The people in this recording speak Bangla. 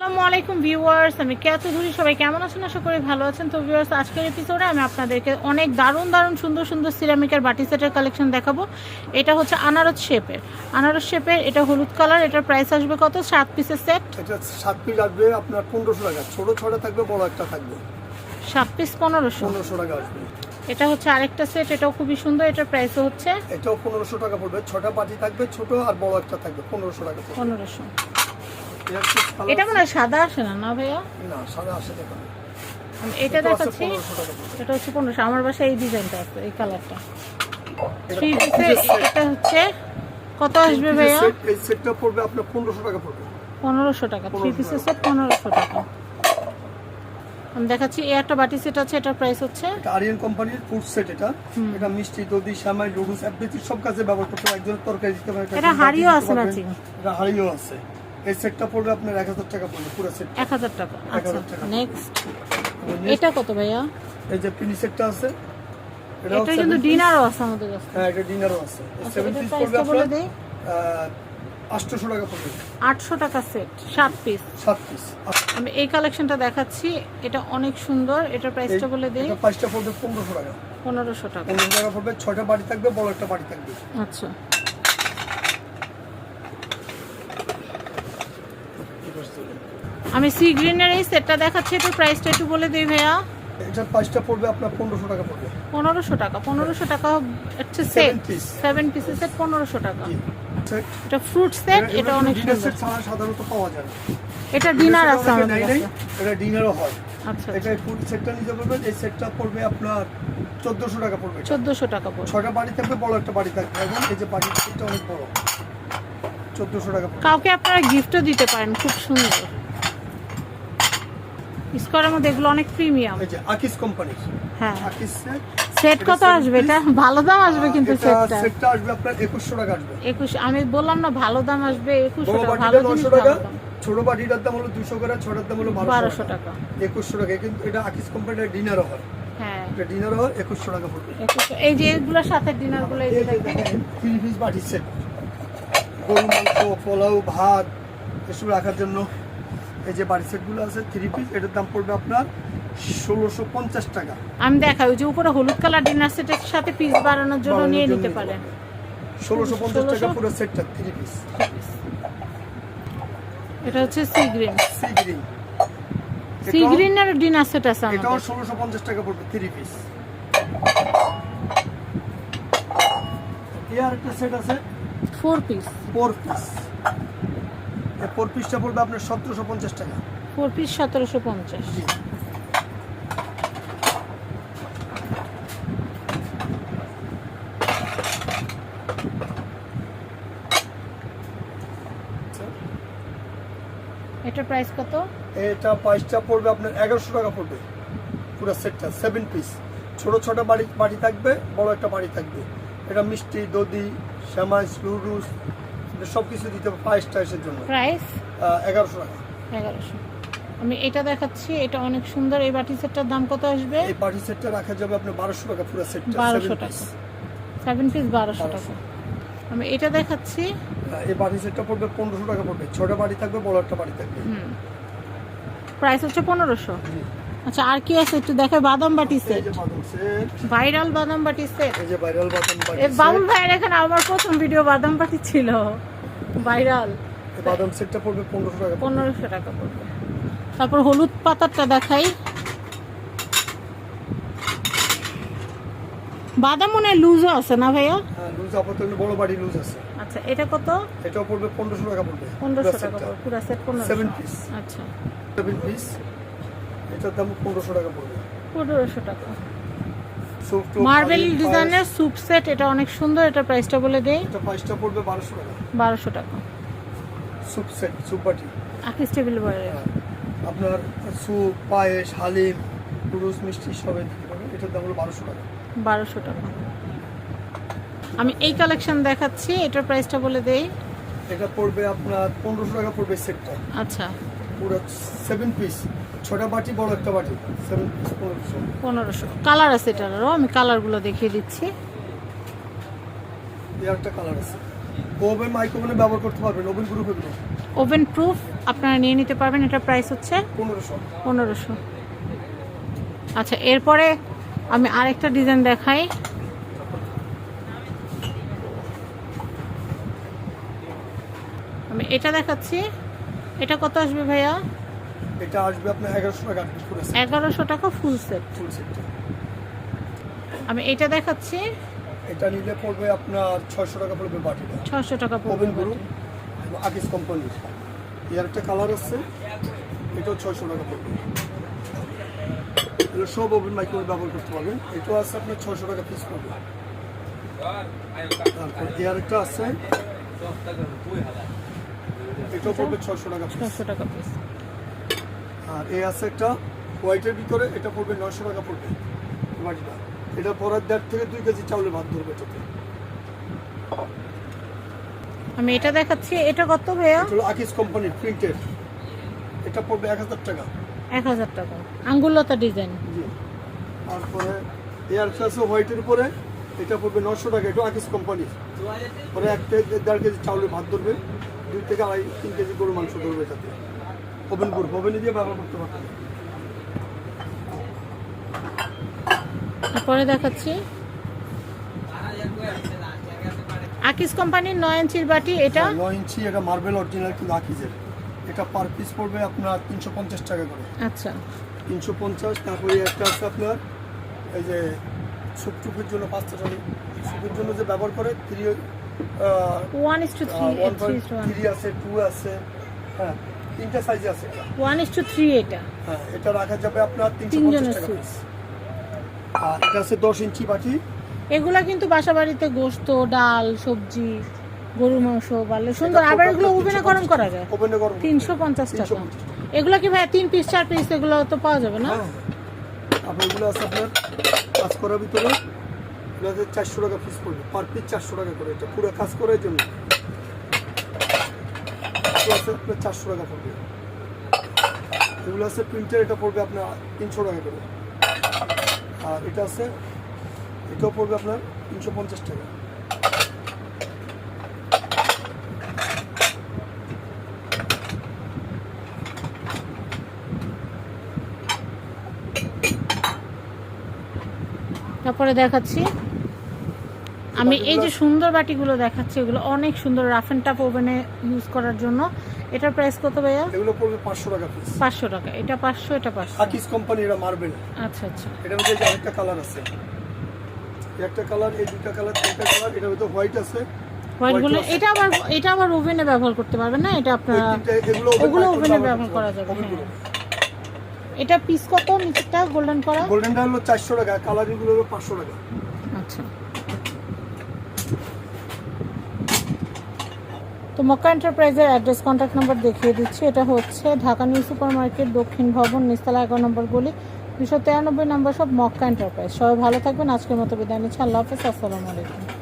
আসসালামু আলাইকুম ভিউয়ার্স, আমি কেয়া চৌধুরী। সবাই কেমন আছেন? আশা করি ভালো আছেন। তো ভিউয়ার্স, আজকের এপিসোডে আমি আপনাদেরকে অনেক দারুণ সুন্দর সুন্দর সিরামিকের বাটি সেটের কালেকশন দেখাবো। এটা হচ্ছে আনারস শেপের, এটা হলুদ কালার। এটার প্রাইস আসবে কত? 7 পিসের সেট। এটা 7 পিস আসবে আপনার 1500 টাকা। ছোট ছটা থাকবে, বড় একটা থাকবে। 7 পিস 1500 টাকা আসবে। এটা হচ্ছে আরেকটা সেট, এটাও খুবই সুন্দর। এটার প্রাইসও হচ্ছে এটাও 1500 টাকা পড়বে। ছটা বাটি থাকবে, ছোট আর বড় একটা থাকবে। 1500 টাকা পড়বে। 1500। এটা মনে হয় সাদা আসে না, না ভাইয়া? না, সাদা আসে না। আমি এটা দেখাচ্ছি, এটা হচ্ছে 1500। আমার বাসায় এই ডিজাইনটা আছে, এই কালারটা। 3 পিসে এটা হচ্ছে কত আসবে ভাইয়া? এই সেটটা পড়বে আপনার 1500 টাকা পড়বে। 1500 টাকা। 3 পিসের সেট 1500 টাকা। আমি দেখাচ্ছি, এই একটা বাটি সেট আছে, এটার প্রাইস হচ্ছে এটা আরিয়ান কোম্পানির ফুড সেট। এটা মিষ্টি, দই, সেমাই, লুডুস এভরিথিং সব কাজে ব্যবহার করতে পারে। একজন তরকারি দিতে পারে। এটা হাড়িও আছে ম্যাচিং। এটা হাড়িও আছে। এই সেটটা পড়বে আপনার 1000 টাকা পড়বে, পুরো সেট 1000 টাকা। আচ্ছা, নেক্সট এটা কত ভাইয়া? এই যে পিনি সেটটা আছে, এটা কিন্তু ডিনারও আছে আমাদের কাছে। হ্যাঁ, এটা ডিনারও আছে। 7 পিস পড়বে আপনার 800 টাকা পড়বে। 800 টাকা সেট, 7 পিস। 7 পিস। আমি এই কালেকশনটা দেখাচ্ছি, এটা অনেক সুন্দর। এটার প্রাইসটা বলে দেই। এটা প্রাইসটা পড়বে 1500 টাকা। 1500 টাকা। 1500 টাকা পড়বে। 6টা বাটি থাকবে, বড় একটা বাটি থাকবে। আচ্ছা, আমি সি গ্রিনের এই সেটটা দেখাচ্ছি, এটার প্রাইসটা একটু বলে দিই ভাইয়া। এটার প্রাইসটা পড়বে আপনার 1500 টাকা পড়বে। 1500 টাকা। 1500 টাকা হচ্ছে সেট, 7 পিসের সেট 1500 টাকা। এটা ফ্রুট সেট, এটা অনেক ডিনার সুন্দর। সেট ছাড়া সাধারণত পাওয়া যায় না। এটা ডিনার আছে আমাদের কাছে। এটা ডিনারও হয়। আচ্ছা, এটা ফুল সেটটা নিতে পারবেন। এই সেটটা পড়বে আপনার 1400 টাকা পড়বে। 1400 টাকা পড়বে। 6টা বাটি থাকবে, বড় একটা বাটি থাকবে। এবং এই যে বাটির সেটটা অনেক বড়, 1400 টাকা পড়বে। কাউকে আপনারা গিফটও দিতে পারেন, খুব সুন্দর। স্কোয়ারের মধ্যে এগুলো অনেক প্রিমিয়াম। এই যে আকিস কোম্পানির। হ্যাঁ, আকিস সেট কত আসবে? এটা ভালো দাম আসবে কিন্তু সেটটা। সেটটা আসবে আপনার 2100 টাকা আসবে। 21। আমি বললাম না ভালো দাম আসবে, 2100 বড় টাকা। বাটিটা ভালো 900 টাকা, ছোট বাটিটার দাম হলো 200 টাকা, ছোটটার দাম হলো 1200 টাকা। 2100 টাকা। কিন্তু এটা আকিস কোম্পানির ডিনারও হয়। হ্যাঁ, এটা ডিনারও হয়, 2100 টাকা পড়বে। 2100। এই যে এগুলোর সাথে ডিনারগুলো এই যে দেখেন, 3 পিস বাটি সেট, গরু মাংস, পোলাও, ভাত এসব রাখার জন্য এই যে বাটি সেটগুলো আছে 3 পিস। এটার দাম পড়বে আপনার 1650 টাকা। আমি দেখাই, ওই যে উপরে হলুদ কালার ডিনার সেটের সাথে পিস বাড়ানোর জন্য নিয়ে নিতে পারেন। 1650 টাকা পুরো সেটটা 3 পিস। এটা হচ্ছে সি গ্রিন। সি সি গ্রিনের ডিনার সেট আছে এটাও আমাদের। 1650 টাকা পড়বে 3 পিস। এর একটা সেট আছে 4 পিস। 4 পিস। এই 4 পিসটা পড়বে আপনার 1750 টাকা। 4 পিস 1750। এটার প্রাইস কত? এটা প্রাইসটা পড়বে আপনার 1100 টাকা পড়বে পুরো সেটটা। 7 পিস, ছোট ছোট বাটি থাকবে, বড় একটা বাটি থাকবে। এটা মিষ্টি, দই, সেমাই, লুডুস সব কিছু দিতে হবে পায়েস টাইসের জন্য। প্রাইস 1100 টাকা। 1100। আমি এটা দেখাচ্ছি, এটা অনেক সুন্দর। এই বাটি সেটটার দাম কত আসবে? এই বাটি সেটটা রাখা যাবে আপনার 1200 টাকা পুরো সেটটা। 1200 টাকা। 7 পিস 1200 টাকা। আমি এটা দেখাচ্ছি, এই বাটি সেটটা পড়বে 1500 টাকা পড়বে। 6টা বাটি থাকবে, বড় একটা বাটি থাকবে। প্রাইস হচ্ছে 1500। আচ্ছা, আর কি আছে একটু দেখো। বাদাম বাটি এই সেট, যে বাদাম সেট, ভাইরাল বাদাম বাটি সেট। এই যে ভাইরাল বাদাম বাটি এই সেট। বাউল ভাইয়ের এখানে আমার প্রথম ভিডিও বাদাম বাটি ছিল, ভাইরাল। এই বাদাম সেটটা পড়বে 1500 টাকা। 1500 টাকা পড়বে। তারপর হলুদ পাতারটা দেখাই। বাদাম মনে হয় লুজও আছে না ভাইয়া? হ্যাঁ, লুজ আপাতত বড় বাটি লুজ আছে। আচ্ছা, এটা কত? এটাও পড়বে 1500 টাকা পড়বে। 1500 টাকা পড়বে পুরো সেট। 7 পিস। আচ্ছা, 7 পিস। এটার দাম 1500 টাকা পড়বে। 1500 টাকা। স্যুপ টু মার্বেল ডিজাইনের স্যুপ সেট, এটা অনেক সুন্দর। এটা প্রাইসটা বলে দেই। এটা প্রাইসটা পড়বে 1200 টাকা। 1200 টাকা। স্যুপ সেট, স্যুপ বাটি। আকিস টেবিল বয়ের। আপনার স্যুপ, পায়েস, হালিম, লুডুস মিষ্টি সবই দিতে পারবেন। এটার দাম হলো 1200 টাকা। 1200 টাকা। আমি এই কালেকশন দেখাচ্ছি, এটার প্রাইসটা বলে দেই। এটা পড়বে আপনার 1500 টাকা পড়বে সেটটা। আচ্ছা, পুরো 7 পিস, 6টা বাটি, বড় একটা বাটি। 7 পিস 1500। 1500। কালার আছে এটারও, আমি কালারগুলো দেখিয়ে দিচ্ছি। এর একটা কালার আছে। ওভেন মাইক্রোওভেনে ব্যবহার করতে পারবেন, ওভেন প্রুফ এগুলো। Oven proof. আপনারা নিয়ে নিতে পারবেন। এটার প্রাইস হচ্ছে 1500। আচ্ছা, এরপরে আমি আরেকটা ডিজাইন দেখাই। আমি এটা দেখাচ্ছি। এটা কত আসবে ভাইয়া? এটা আসবে আপনার 1100 টাকা পুরো সেট। 1100 টাকা ফুল সেট। Full set. আমি এটা দেখাচ্ছি। এটা নিলে পড়বে আপনার 600 টাকা পড়বে বাটিটা। 600 টাকা পড়বে। ওভেন গুলো এবং আকিস কোম্পানির। এর একটা কালার আছে, এটাও 600 টাকা পড়বে। এগুলো সব ওভেন মাইক্রোওয়েভ ব্যবহার করতে পারবেন। এটাও আছে আপনার 600 টাকা পিস পড়বে। তারপর এর একটা আছে, এটাও পড়বে 600 টাকা পিস। 600 টাকা পিস। আর এই আছে একটা হোয়াইটের ভিতরে, এটা পড়বে 900 টাকা পড়বে বাটিটা। এটা পরের 1.5 থেকে 2 কেজি চাউলের ভাত ধরবে এটাতে। আমি এটা দেখাচ্ছি। এটা কত ভাইয়া? এটা হলো আকিস কোম্পানির প্রিন্টের। এটা পড়বে 1000 টাকা। 1000 টাকা। আঙ্গুললতা ডিজাইন। জি। তারপরে এয়ার ফ্রেশ হোয়াইটের উপরে, এটা পড়বে 900 টাকা। এটা আকিস কোম্পানির। পরে 1 থেকে 1.5 কেজি চাউলের ভাত ধরবে, 2 থেকে 2.5-3 কেজি গরুর মাংস ধরবে এটাতে। ওভেনে দিয়ে ব্যবহার করতে পারবেন। তারপরে দেখাচ্ছি আকিস কোম্পানির 9 ইঞ্চির বাটি। এটা 9 ইঞ্চি, এটা মার্বেল অরিজিনাল কিন্তু আকিজের। এটা পার পিস পড়বে আপনার 350 টাকা করে। আচ্ছা, 350। তারপরে একটা আছে আপনার এই যে সুপটুপের জন্য, পাস্তা সুপের জন্য যে ব্যবহার করে 1:3 আছে, 2 আছে, হ্যাঁ 3টা সাইজে আছে এটা। 1:3 এটা। হ্যাঁ, এটা রাখা যাবে আপনার 3 350 জনের টাকা সুপ। পিস। আর এটা আছে 10 ইঞ্চি বাটি। এগুলা কিন্তু বাসা বাড়িতে গোশত, ডাল, সবজি, গরুর মাংস বাড়লে সুন্দর। আবার এগুলো ওভেনে গরম করা যায়। ওভেনে গরম 350 টাকা। 350 টাকা। এগুলো কি ভাই 3 পিস 4 পিস এগুলো তো পাওয়া যাবে না? হ্যাঁ, তারপর এগুলো আছে আপনার কাজ করার ভিতরে, এটা 400 টাকা পিস পড়বে। পার পিস 400 টাকা করে। এটা পুরো কাজ করার জন্য এটা আছে আপনার 400 টাকা পড়বে। এগুলো আছে প্রিন্টার, এটা পড়বে আপনার 300 টাকা করে। আর এটা আছে, এটাও পড়বে আপনার 350 টাকা। তারপরে দেখাচ্ছি আমি এই যে সুন্দর বাটিগুলো দেখাচ্ছি, এগুলো অনেক সুন্দর রাফ এন্ড টাফ ওভেনে ইউজ করার জন্য। এটার প্রাইস কত ভাইয়া? এগুলো পড়বে 500 টাকা পিস। 500 টাকা। এটা 500, এটা 500। আকিস কোম্পানি, এটা মার্বেল। আচ্ছা আচ্ছা। এটার মধ্যে যে আরেকটা কালার আছে, একটা কালার, এই দুটো কালার, তিনটা কালার। এটার ভিতরে হোয়াইট আছে। হোয়াইটগুলো এটা আবার ওভেনে ব্যবহার করতে পারবেন না? এটা আপনারা ওগুলো ওভেনে ব্যবহার করা যাবে। হ্যাঁ। এটা পিস কত নিচেরটা গোল্ডেন করা? গোল্ডেনটা হলো 400 টাকা, কালারিংগুলো হলো 500 টাকা। আচ্ছা। তো মক্কা এন্টারপ্রাইজের অ্যাড্রেস, কন্ট্যাক্ট নাম্বার দেখিয়ে দিচ্ছি। এটা হচ্ছে ঢাকা নিউ সুপার মার্কেট, দক্ষিণ ভবন, নিচতলা 11 নম্বর গলি, 293 নম্বর সব, মক্কা এন্টারপ্রাইজ। সবাই ভালো থাকবেন। আজকের মতো বিদায় নিচ্ছি। আল্লাহ হাফেজ। আসসালামু আলাইকুম।